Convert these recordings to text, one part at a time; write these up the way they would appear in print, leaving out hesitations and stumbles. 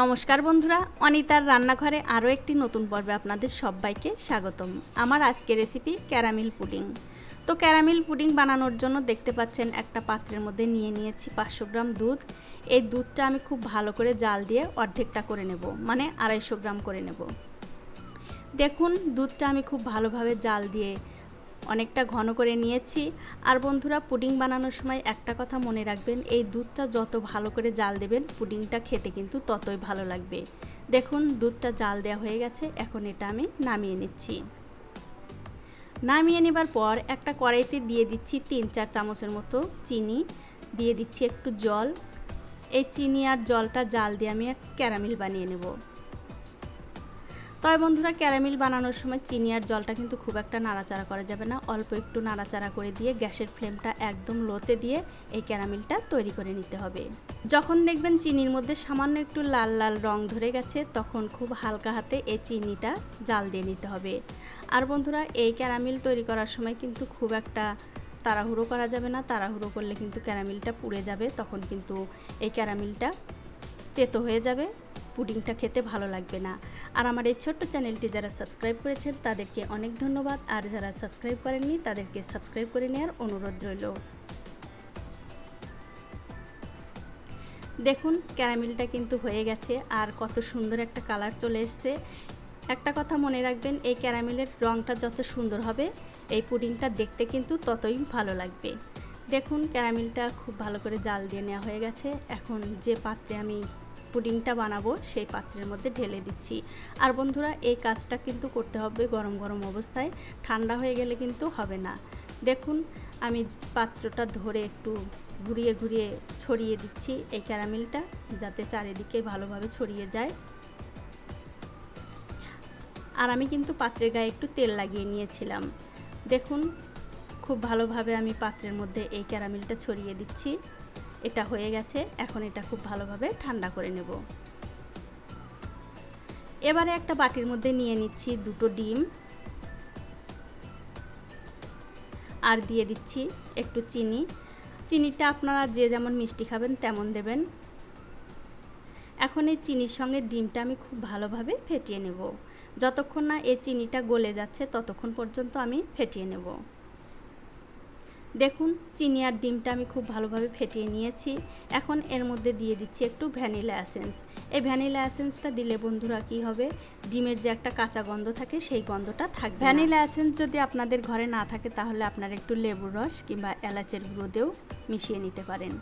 নমস্কার বন্ধুরা, অনিতার রান্নাঘরে আরও একটি নতুন পর্বে আপনাদের সবাইকে স্বাগতম। আমার আজকের রেসিপি ক্যারামেল পুডিং। তো ক্যারামেল পুডিং বানানোর জন্য দেখতে পাচ্ছেন একটা পাত্রের মধ্যে নিয়ে নিয়েছি 500 গ্রাম দুধ। এই দুধটা আমি খুব ভালো করে জাল দিয়ে অর্ধেকটা করে নেব, মানে 250 গ্রাম করে নেব। দেখুন দুধটা আমি খুব ভালোভাবে জাল দিয়ে অনেকটা ঘন করে নিয়েছি। আর বন্ধুরা, পুডিং বানানোর সময় একটা কথা মনে রাখবেন, এই দুধটা যত ভালো করে জাল দেবেন পুডিংটা খেতে কিন্তু ততই ভালো লাগবে। দেখুন দুধটা জাল দেওয়া হয়ে গেছে, এখন এটা আমি নামিয়ে নিচ্ছি। নামিয়ে নেবার পর একটা কড়াইতে দিয়ে দিচ্ছি 3-4 চামচের মতো চিনি, দিয়ে দিচ্ছি একটু জল। এই চিনি আর জলটা জাল দিয়ে আমি এক ক্যারামেল বানিয়ে নেব। তবে বন্ধুরা, ক্যারামেল বানানোর সময় চিনি আর জলটা কিন্তু খুব একটা নাড়াচাড়া করা যাবে না, অল্প একটু নাড়াচাড়া করে দিয়ে গ্যাসের ফ্লেমটা একদম লোতে দিয়ে এই ক্যারামেলটা তৈরি করে নিতে হবে। যখন দেখবেন চিনির মধ্যে সামান্য একটু লাল লাল রং ধরে গেছে, তখন খুব হালকা হাতে এই চিনিটা জাল দিয়ে নিতে হবে। আর বন্ধুরা, এই ক্যারামেল তৈরি করার সময় কিন্তু খুব একটা তাড়াহুড়ো করা যাবে না, তাড়াহুড়ো করলে কিন্তু ক্যারামেলটা পুড়ে যাবে, তখন কিন্তু এই ক্যারামেলটা তেতো হয়ে যাবে, পুডিংটা খেতে ভালো লাগবে না। আর আমার এই ছোট্ট চ্যানেলটি যারা সাবস্ক্রাইব করেছেন তাদেরকে অনেক ধন্যবাদ, আর যারা সাবস্ক্রাইব করেননি তাদেরকে সাবস্ক্রাইব করে নেওয়ার অনুরোধ রইল। দেখুন ক্যারামেলটা কিন্তু হয়ে গেছে, আর কত সুন্দর একটা কালার চলে এসছে। একটা কথা মনে রাখবেন, এই ক্যারামেলের রঙটা যত সুন্দর হবে এই পুডিংটা দেখতে কিন্তু ততই ভালো লাগবে। দেখুন ক্যারামেলটা খুব ভালো করে জাল দিয়ে নেওয়া হয়ে গেছে। এখন যে পাত্রে আমি পুডিংটা বানাবো সেই পাত্রের মধ্যে ঢেলে দিচ্ছি। আর বন্ধুরা, এই কাজটা কিন্তু করতে হবে গরম গরম অবস্থায়, ঠান্ডা হয়ে গেলে কিন্তু হবে না। দেখুন আমি পাত্রটা ধরে একটু ঘুরিয়ে ঘুরিয়ে ছড়িয়ে দিচ্ছি এই ক্যারামেলটা, যাতে চারিদিকে ভালোভাবে ছড়িয়ে যায়। আর আমি কিন্তু পাত্রের গায়ে একটু তেল লাগিয়ে নিয়েছিলাম। দেখুন খুব ভালোভাবে আমি পাত্রের মধ্যে এই ক্যারামেলটা ছড়িয়ে দিচ্ছি। এটা হয়ে গেছে, এখন এটা খুব ভালোভাবে ঠান্ডা করে নেব। এবারে একটা বাটির মধ্যে নিয়ে নিচ্ছি 2টো ডিম, আর দিয়ে দিচ্ছি একটু চিনি। চিনিটা আপনারা যে যেমন মিষ্টি খাবেন তেমন দেবেন। এখন এই চিনির সঙ্গে ডিমটা আমি খুব ভালোভাবে ফেটিয়ে নেব। যতক্ষণ না এই চিনিটা গলে যাচ্ছে ততক্ষণ পর্যন্ত আমি ফেটিয়ে নেব। দেখুন চিনি আর ডিমটা আমি খুব ভালোভাবে ফেটিয়ে নিয়েছি। এখন এর মধ্যে দিয়ে দিচ্ছি একটু ভ্যানিলা এসেন্স। এই ভ্যানিলা এসেন্সটা দিলে বন্ধুরা কি হবে, ডিমের যে একটা কাঁচা গন্ধ থাকে সেই গন্ধটা থাকবে। ভ্যানিলা এসেন্স যদি আপনাদের ঘরে না থাকে তাহলে আপনারা একটু লেবুর রস কিংবা এলাচের গুঁড়ো দিয়েও মিশিয়ে নিতে পারেন।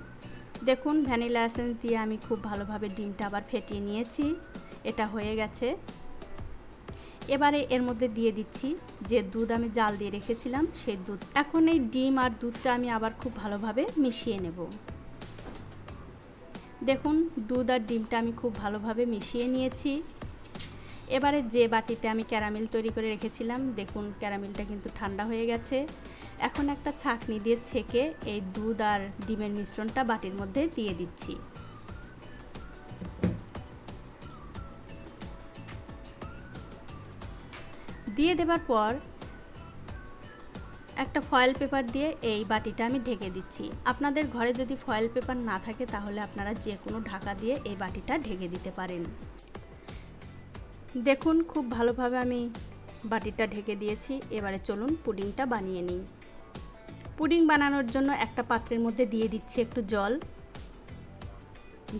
দেখুন ভ্যানিলা এসেন্স দিয়ে আমি খুব ভালোভাবে ডিমটা আবার ফেটিয়ে নিয়েছি। এটা হয়ে গেছে। এবারে এর মধ্যে দিয়ে দিচ্ছি যে দুধ আমি জাল দিয়ে রেখেছিলাম সেই দুধ। এখন এই ডিম আর দুধটা আমি আবার খুব ভালোভাবে মিশিয়ে নেব। দেখুন দুধ আর ডিমটা আমি খুব ভালোভাবে মিশিয়ে নিয়েছি। এবারে যে বাটিতে আমি ক্যারামেল তৈরি করে রেখেছিলাম, দেখুন ক্যারামেলটা কিন্তু ঠান্ডা হয়ে গেছে। এখন একটা ছাঁকনি দিয়ে ছেঁকে এই দুধ আর ডিমের মিশ্রণটা বাটির মধ্যে দিয়ে দিচ্ছি। দিয়ে দেবার পর একটা ফয়েল পেপার দিয়ে এই বাটিটা আমি ঢেকে দিচ্ছি। আপনাদের ঘরে যদি ফয়েল পেপার না থাকে তাহলে আপনারা যে কোনো ঢাকা দিয়ে এই বাটিটা ঢেকে দিতে পারেন। দেখুন খুব ভালোভাবে আমি বাটিটা ঢেকে দিয়েছি। এবারে চলুন পুডিংটা বানিয়ে নিই। পুডিং বানানোর জন্য একটা পাত্রের মধ্যে দিয়ে দিচ্ছি একটু জল।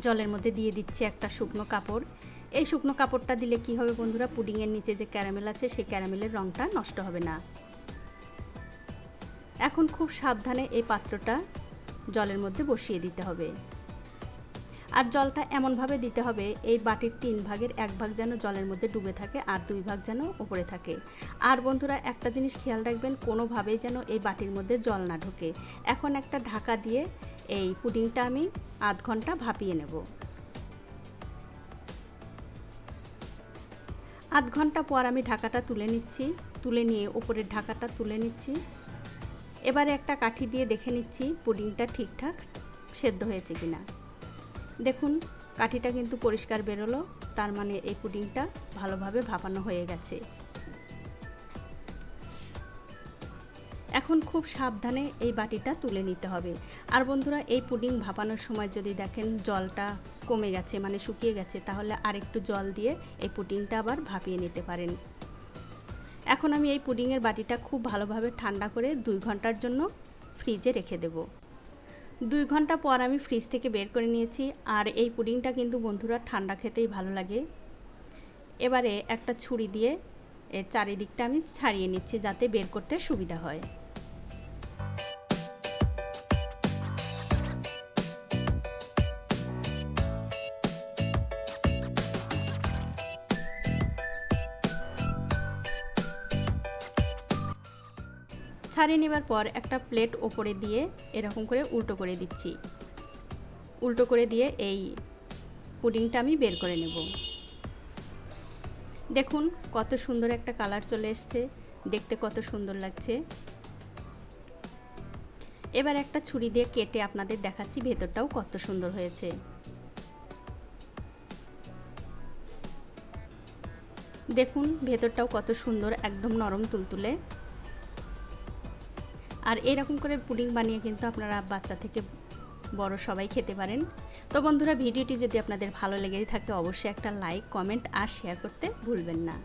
জলের মধ্যে দিয়ে দিচ্ছি একটা শুকনো কাপড়। এই শুকনো কাপড়টা দিলে কি হবে বন্ধুরা, পুডিংয়ের নিচে যে ক্যারামেল আছে সেই ক্যারামেলের রঙটা নষ্ট হবে না। এখন খুব সাবধানে এই পাত্রটা জলের মধ্যে বসিয়ে দিতে হবে। আর জলটা এমনভাবে দিতে হবে এই বাটির 3 ভাগের 1 ভাগ যেন জলের মধ্যে ডুবে থাকে, আর 2 ভাগ যেন উপরে থাকে। আর বন্ধুরা একটা জিনিস খেয়াল রাখবেন, কোনোভাবেই যেন এই বাটির মধ্যে জল না ঢোকে। এখন একটা ঢাকা দিয়ে এই পুডিংটা আমি আধ ঘন্টা ভাপিয়ে নেব। আধ ঘন্টা পর আমি ঢাকাটা তুলে নিচ্ছি। তুলে নিয়ে উপরের ঢাকাটা তুলে নিচ্ছি। এবারে একটা কাঠি দিয়ে দেখে নিচ্ছি পুডিংটা ঠিকঠাক সেদ্ধ হয়েছে কিনা। দেখুন কাঠিটা কিন্তু পরিষ্কার বেরোলো, তার মানে এই পুডিংটা ভালোভাবে ভাপানো হয়ে গেছে। এখন খুব সাবধানে এই বাটিটা তুলে নিতে হবে। আর বন্ধুরা, এই পুডিং ভাপানোর সময় যদি দেখেন জলটা কমে গেছে, মানে শুকিয়ে গেছে, তাহলে আর একটু জল দিয়ে এই পুডিংটা আবার ভাপিয়ে নিতে পারেন। এখন আমি এই পুডিংয়ের বাটিটা খুব ভালোভাবে ঠান্ডা করে 2 ঘন্টার জন্য ফ্রিজে রেখে দেব। 2 ঘন্টা পর আমি ফ্রিজ থেকে বের করে নিয়েছি। আর এই পুডিংটা কিন্তু বন্ধুরা ঠান্ডা খেতেই ভালো লাগে। এবারে একটা ছুরি দিয়ে এর চারিদিকটা আমি ছাড়িয়ে নিচ্ছি যাতে বের করতে সুবিধা হয়। ছাড়িয়ে নেবার পর একটা প্লেট ওপরে দিয়ে এরকম করে উল্টো করে দিচ্ছি। উল্টো করে দিয়ে এই পুডিংটা আমি বের করে নেব। দেখুন কত সুন্দর একটা কালার চলে এসেছে, দেখতে কত সুন্দর লাগছে। এবার একটা ছুরি দিয়ে কেটে আপনাদের দেখাচ্ছি ভেতরটাও কত সুন্দর হয়েছে। দেখুন ভেতরটাও কত সুন্দর, একদম নরম তুলতুলে। আর এরকম করে পুডিং বানিয়ে কিন্তু আপনারা বাচ্চা থেকে বড় সবাই খেতে পারেন। তো বন্ধুরা, ভিডিওটি যদি আপনাদের ভালো লেগে থাকে অবশ্যই একটা লাইক, কমেন্ট আর শেয়ার করতে ভুলবেন না।